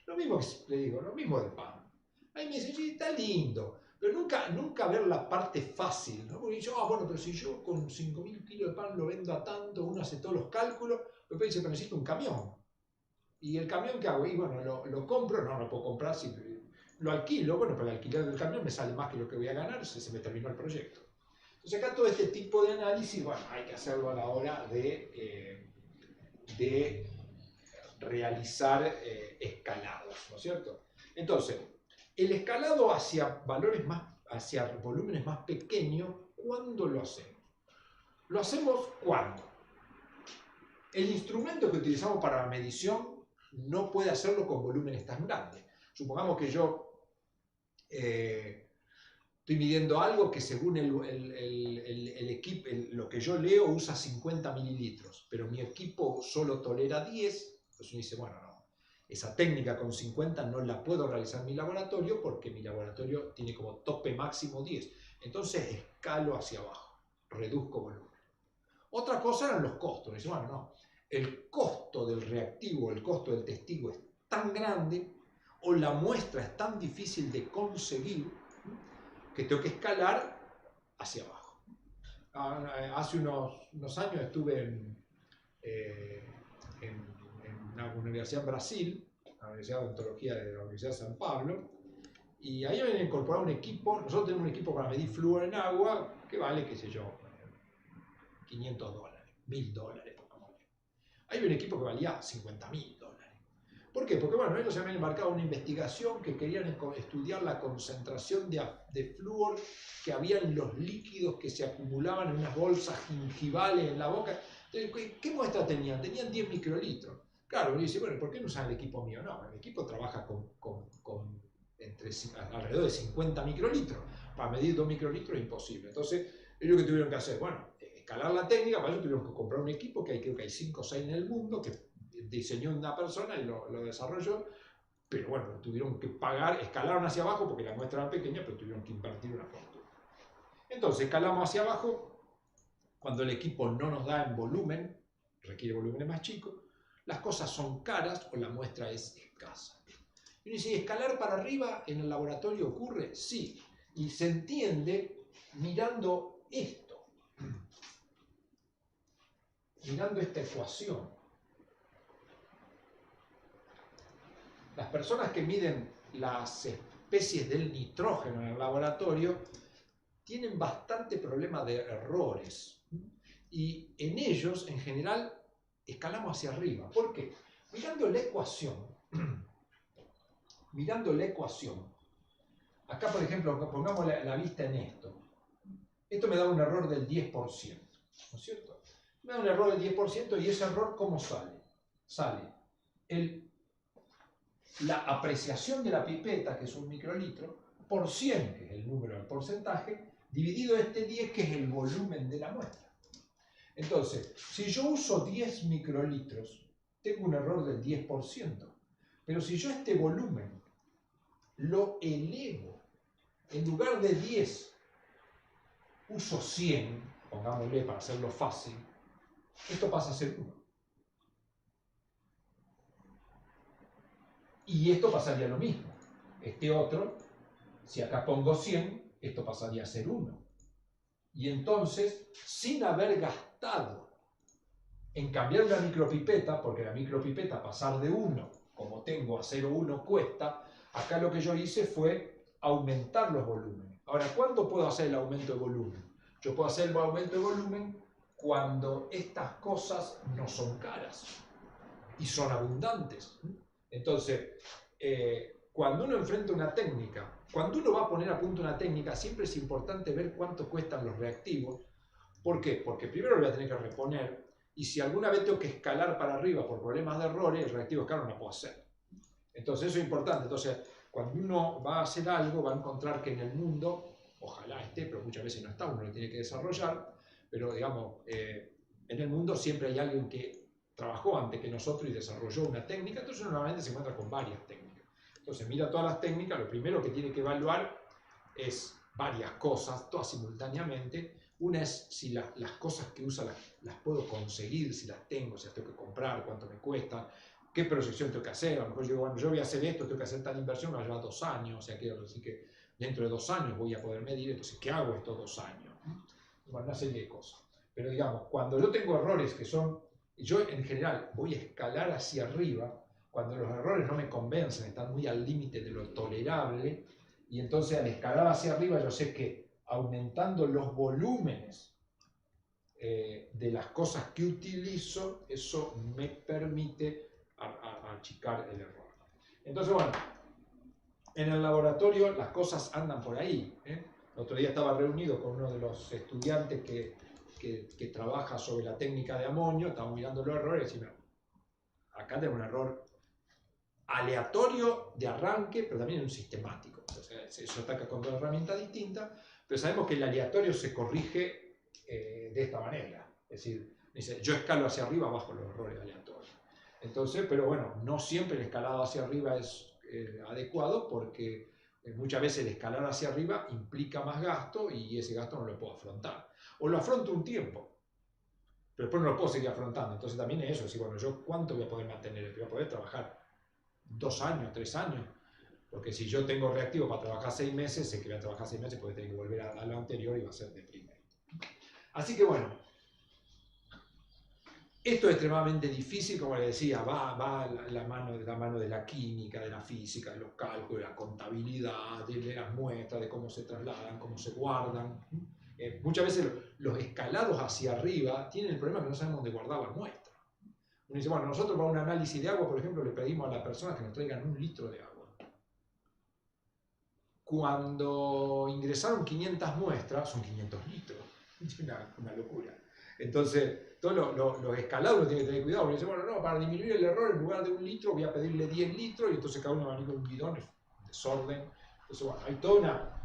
Lo mismo que le digo, lo mismo del pan. Ahí me dicen, sí, está lindo, pero nunca ver la parte fácil, ¿no? Porque yo, bueno, pero si yo con 5.000 kilos de pan lo vendo a tanto, uno hace todos los cálculos, después dice, pero necesito un camión. ¿Y el camión qué hago? Y bueno, lo compro, no lo puedo comprar, si lo alquilo, bueno, pero el alquiler del camión me sale más que lo que voy a ganar, se me terminó el proyecto. Entonces acá todo este tipo de análisis, bueno, hay que hacerlo a la hora de realizar escalados, ¿no es cierto? Entonces, el escalado hacia volúmenes más pequeños, ¿cuándo lo hacemos? Lo hacemos cuando el instrumento que utilizamos para la medición no puede hacerlo con volúmenes tan grandes. Supongamos que yo estoy midiendo algo que según el equipo, lo que yo leo usa 50 mililitros, pero mi equipo solo tolera 10, entonces uno dice, bueno, no, esa técnica con 50 no la puedo realizar en mi laboratorio porque mi laboratorio tiene como tope máximo 10. Entonces escalo hacia abajo, reduzco volumen. Otra cosa eran los costos. Dice, bueno, no, el costo del reactivo, el costo del testigo es tan grande o la muestra es tan difícil de conseguir que tengo que escalar hacia abajo. Hace unos años estuve en una universidad en Brasil, la Universidad de Odontología de la Universidad de San Pablo, y ahí habían incorporado un equipo. Nosotros tenemos un equipo para medir flúor en agua que vale, qué sé yo, $500, $1.000, pongámosle. Ahí había un equipo que valía $50.000. ¿Por qué? Porque bueno, ellos se habían embarcado en una investigación que querían estudiar la concentración de flúor que había en los líquidos que se acumulaban en unas bolsas gingivales en la boca. Entonces, ¿qué muestra tenían? Tenían 10 microlitros. Claro, uno dice, bueno, ¿por qué no usan el equipo mío? No, el equipo trabaja alrededor de 50 microlitros. Para medir 2 microlitros es imposible. Entonces, ellos que tuvieron que hacer, bueno, escalar la técnica, para eso tuvieron que comprar un equipo que creo que hay 5 o 6 en el mundo, que diseñó una persona y lo desarrolló, pero bueno, tuvieron que pagar, escalaron hacia abajo porque la muestra era pequeña, pero tuvieron que invertir una fortuna. Entonces escalamos hacia abajo, cuando el equipo no nos da en volumen, requiere volúmenes más chicos, las cosas son caras o la muestra es escasa. Y uno dice, ¿escalar para arriba en el laboratorio ocurre? Sí, y se entiende mirando esto, mirando esta ecuación. Las personas que miden las especies del nitrógeno en el laboratorio tienen bastante problema de errores. Y en ellos, en general, escalamos hacia arriba. ¿Por qué? Mirando la ecuación, acá por ejemplo, pongamos la vista en esto. Esto me da un error del 10%, ¿no es cierto? Me da un error del 10% y ese error, ¿cómo sale? Sale la apreciación de la pipeta, que es un microlitro, por 100, que es el número del porcentaje, dividido este 10, que es el volumen de la muestra. Entonces, si yo uso 10 microlitros, tengo un error del 10%. Pero si yo este volumen lo elevo, en lugar de 10, uso 100, pongámosle para hacerlo fácil, esto pasa a ser 1. Y esto pasaría lo mismo. Este otro, si acá pongo 100, esto pasaría a ser 1. Y entonces, sin haber gastado en cambiar una micropipeta, porque la micropipeta pasar de 1, como tengo, a 0,1 cuesta, acá lo que yo hice fue aumentar los volúmenes. Ahora, ¿cuánto puedo hacer el aumento de volumen? Yo puedo hacer el aumento de volumen cuando estas cosas no son caras y son abundantes. Entonces, cuando uno enfrenta una técnica, cuando uno va a poner a punto una técnica, siempre es importante ver cuánto cuestan los reactivos. ¿Por qué? Porque primero lo voy a tener que reponer, y si alguna vez tengo que escalar para arriba por problemas de errores, el reactivo escala no lo puedo hacer. Entonces eso es importante. Entonces, cuando uno va a hacer algo, va a encontrar que en el mundo, ojalá esté, pero muchas veces no está, uno lo tiene que desarrollar, pero digamos, en el mundo siempre hay alguien que trabajó antes que nosotros y desarrolló una técnica, entonces uno normalmente se encuentra con varias técnicas. Entonces mira todas las técnicas, lo primero que tiene que evaluar es varias cosas, todas simultáneamente. Una es si las cosas que usa las puedo conseguir, si las tengo, si las tengo que comprar, cuánto me cuesta, qué proyección tengo que hacer. A lo mejor yo digo, bueno, yo voy a hacer esto, tengo que hacer tal inversión, me va a llevar 2 años, o sea, quiero decir que dentro de 2 años voy a poder medir, entonces, ¿qué hago estos 2 años? Bueno, una serie de cosas. Pero digamos, cuando yo tengo errores que son, yo en general voy a escalar hacia arriba, cuando los errores no me convencen, están muy al límite de lo tolerable, y entonces al escalar hacia arriba yo sé que aumentando los volúmenes de las cosas que utilizo, eso me permite achicar el error. Entonces, bueno, en el laboratorio las cosas andan por ahí. El otro día estaba reunido con uno de los estudiantes que trabaja sobre la técnica de amonio, estamos mirando los errores y decimos, acá tenemos un error aleatorio de arranque, pero también un sistemático. O sea, se ataca con 2 herramientas distintas, pero sabemos que el aleatorio se corrige de esta manera. Es decir, dice, yo escalo hacia arriba bajo los errores aleatorios. Entonces, pero bueno, no siempre el escalado hacia arriba es adecuado porque muchas veces el escalar hacia arriba implica más gasto y ese gasto no lo puedo afrontar. O lo afronto un tiempo, pero después no lo puedo seguir afrontando. Entonces también es eso, es decir, bueno, yo cuánto voy a poder mantener, voy a poder trabajar 2 años, 3 años, porque si yo tengo reactivo para trabajar 6 meses, sé que voy a trabajar 6 meses porque tengo que volver a lo anterior y va a ser deprimente. Así que bueno, esto es extremadamente difícil, como les decía, va la mano de la química, de la física, de los cálculos, de la contabilidad, de las muestras, de cómo se trasladan, cómo se guardan. Muchas veces los escalados hacia arriba tienen el problema que no sabemos dónde guardar la muestra. Uno dice, bueno, nosotros para un análisis de agua, por ejemplo, le pedimos a las personas que nos traigan 1 litro de agua. Cuando ingresaron 500 muestras, son 500 litros. Es una locura. Entonces, todos los escalados uno tiene que tener cuidado. Uno dice, bueno, no, para disminuir el error, en lugar de 1 litro, voy a pedirle 10 litros, y entonces cada uno va a venir con un bidón, es desorden. Entonces, bueno, hay toda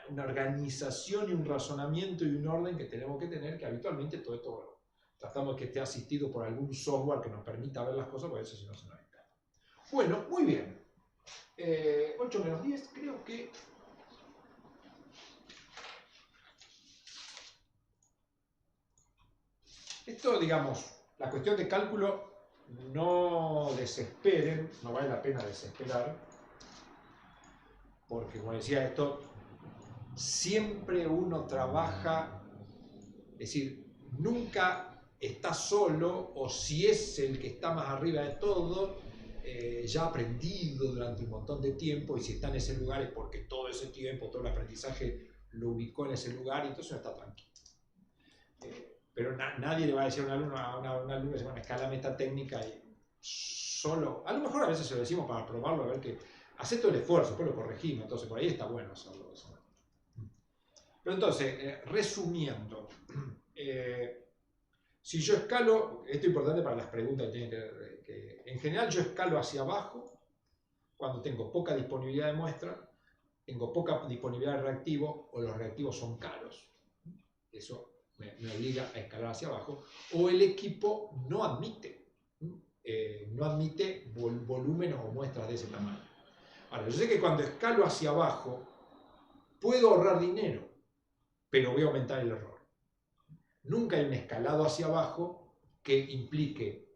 una organización y un razonamiento y un orden que tenemos que tener, que habitualmente todo esto, bueno, tratamos de que esté asistido por algún software que nos permita ver las cosas, porque eso si no se nos escapa. Bueno, muy bien. 8 menos 10, creo que... Esto, digamos, la cuestión de cálculo, no desesperen, no vale la pena desesperar, porque como decía esto, siempre uno trabaja, es decir, nunca está solo, o si es el que está más arriba de todo, ya ha aprendido durante un montón de tiempo, y si está en ese lugar es porque todo ese tiempo, todo el aprendizaje lo ubicó en ese lugar, y entonces uno está tranquilo. Pero nadie le va a decir a un alumno, un alumno que bueno, escálame esta técnica y solo, a lo mejor a veces se lo decimos para probarlo, a ver que hace todo el esfuerzo, después lo corregimos, entonces por ahí está bueno hacerlo. Pero entonces, resumiendo, si yo escalo, esto es importante para las preguntas que tienen que en general yo escalo hacia abajo cuando tengo poca disponibilidad de muestra, tengo poca disponibilidad de reactivo o los reactivos son caros. Eso me obliga a escalar hacia abajo, o el equipo no admite volumen o muestras de ese tamaño. Ahora, yo sé que cuando escalo hacia abajo puedo ahorrar dinero, pero voy a aumentar el error. Nunca hay un escalado hacia abajo que implique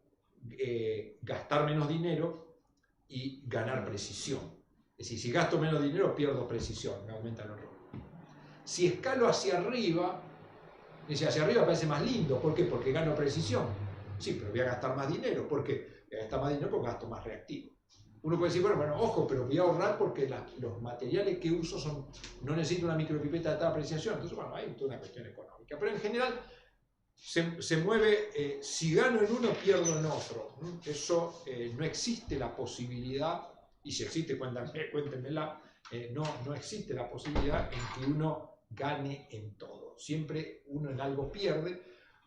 gastar menos dinero y ganar precisión. Es decir, si gasto menos dinero pierdo precisión, me aumenta el error. Si escalo hacia arriba, dice, hacia arriba parece más lindo. ¿Por qué? Porque gano precisión. Sí, pero voy a gastar más dinero. ¿Por qué? Voy a gastar más dinero porque gasto más reactivo. Uno puede decir, bueno, ojo, pero voy a ahorrar porque los materiales que uso no necesito una micropipeta de tal apreciación. Entonces, bueno, hay toda una cuestión económica. Pero en general se mueve, si gano en uno, pierdo en otro. Eso no existe la posibilidad, y si existe, cuéntenmela, no existe la posibilidad en que uno gane en todo. Siempre uno en algo pierde,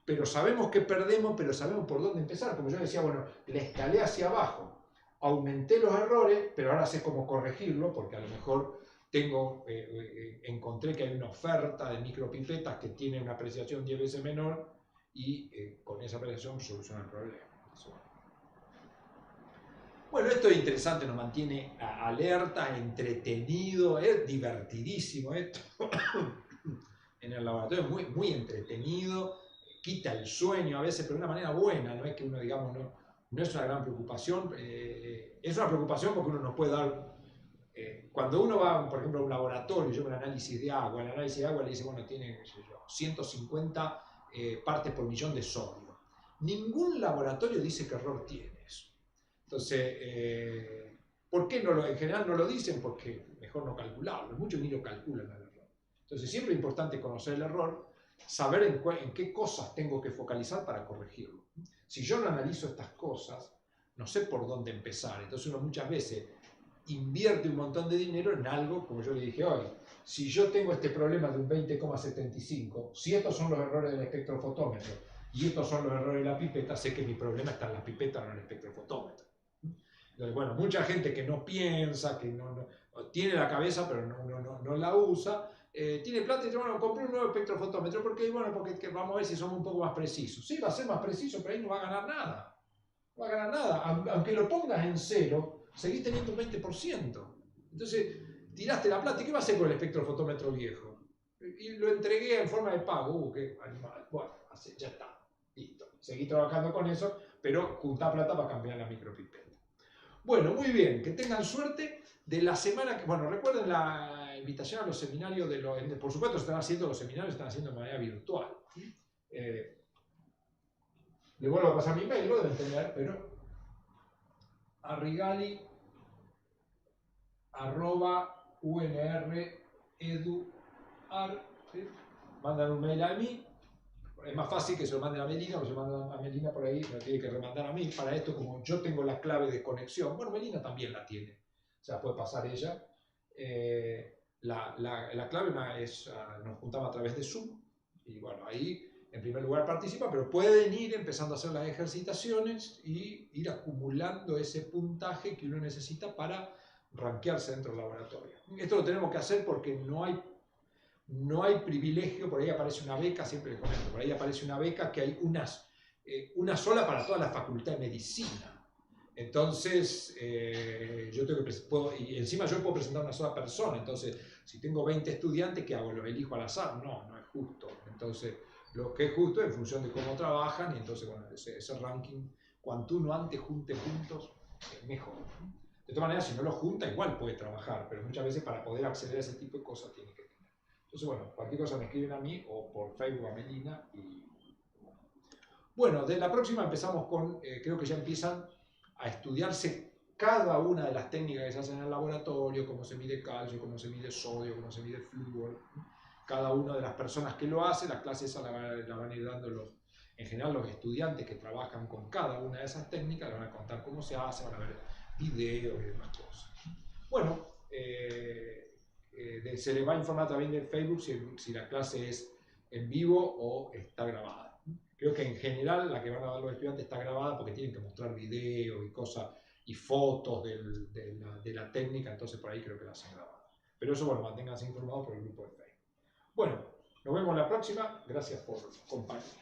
pero sabemos que perdemos, pero sabemos por dónde empezar. Como yo decía, bueno, le escalé hacia abajo, aumenté los errores, pero ahora sé cómo corregirlo, porque a lo mejor encontré que hay una oferta de micropipetas que tiene una apreciación 10 veces menor, y con esa apreciación soluciona el problema. Bueno, esto es interesante, nos mantiene alerta, entretenido, es divertidísimo esto. En el laboratorio es muy, muy entretenido, quita el sueño a veces, pero de una manera buena, no es que uno, digamos, no es una gran preocupación, es una preocupación porque uno no puede dar, cuando uno va, por ejemplo, a un laboratorio, lleva un análisis de agua, el análisis de agua le dice, bueno, tiene 150 partes por millón de sodio. Ningún laboratorio dice qué error tiene eso. Entonces, ¿por qué en general no lo dicen? Porque mejor no calcularlo, muchos ni lo calculan el error. Entonces siempre es importante conocer el error, saber en qué cosas tengo que focalizar para corregirlo. Si yo no analizo estas cosas, no sé por dónde empezar. Entonces uno muchas veces invierte un montón de dinero en algo, como yo le dije hoy. Si yo tengo este problema de un 20,75, si estos son los errores del espectrofotómetro y estos son los errores de la pipeta, sé que mi problema está en la pipeta, no en el espectrofotómetro. Entonces, bueno, mucha gente que no piensa, que no tiene la cabeza pero no la usa, tiene plata y dice, bueno, compré un nuevo espectrofotómetro porque vamos a ver si somos un poco más precisos. Sí, va a ser más preciso, pero ahí no va a ganar nada. No va a ganar nada. Aunque lo pongas en cero, seguís teniendo un 20%. Entonces, tiraste la plata. ¿Y qué va a hacer con el espectrofotómetro viejo? Y lo entregué en forma de pago. Qué animal. Bueno, ya está. Listo. Seguí trabajando con eso, pero juntá plata para cambiar la micropipeta. Bueno, muy bien. Que tengan suerte. De la semana que... Bueno, recuerden la invitación a los seminarios. Por supuesto, los seminarios están haciendo de manera virtual. Le vuelvo a pasar mi mail, lo deben tener, pero arrigali@unr.edu.ar, ¿sí? Mandan un mail a mí. Es más fácil que se lo manden a Melina, porque se lo mandan a Melina por ahí, me tiene que remandar a mí. Para esto, como yo tengo la clave de conexión, bueno, Melina también la tiene, o sea, puede pasar ella. La clave nos juntamos a través de Zoom, y bueno, ahí en primer lugar participa, pero pueden ir empezando a hacer las ejercitaciones y ir acumulando ese puntaje que uno necesita para rankearse dentro del laboratorio. Esto lo tenemos que hacer porque no hay no hay privilegio, por ahí aparece una beca, siempre les comento, por ahí aparece una beca que hay una sola para toda la facultad de medicina. Entonces, yo tengo que y encima yo puedo presentar una sola persona, entonces, si tengo 20 estudiantes, ¿qué hago? ¿Los elijo al azar? No, no es justo. Entonces, lo que es justo es en función de cómo trabajan, y entonces, bueno, ese ranking, cuanto uno antes junte puntos, es mejor. De todas maneras, si no lo junta, igual puede trabajar, pero muchas veces para poder acceder a ese tipo de cosas tiene que tener. Entonces, bueno, cualquier cosa me escriben a mí o por Facebook a Melina. Bueno, de la próxima empezamos con, creo que ya empiezan a estudiarse cada una de las técnicas que se hacen en el laboratorio, cómo se mide calcio, cómo se mide sodio, cómo se mide flúor. Cada una de las personas que lo hace, las clases la van a ir dando en general los estudiantes que trabajan con cada una de esas técnicas, le van a contar cómo se hace, van a ver videos y demás cosas. Bueno, se les va a informar también de Facebook si la clase es en vivo o está grabada. Creo que en general la que van a dar los estudiantes está grabada porque tienen que mostrar videos y cosas y fotos de la técnica, entonces por ahí creo que la hacen grabada. Pero eso, bueno, manténganse informados por el grupo de Facebook. Bueno, nos vemos la próxima. Gracias por compartir.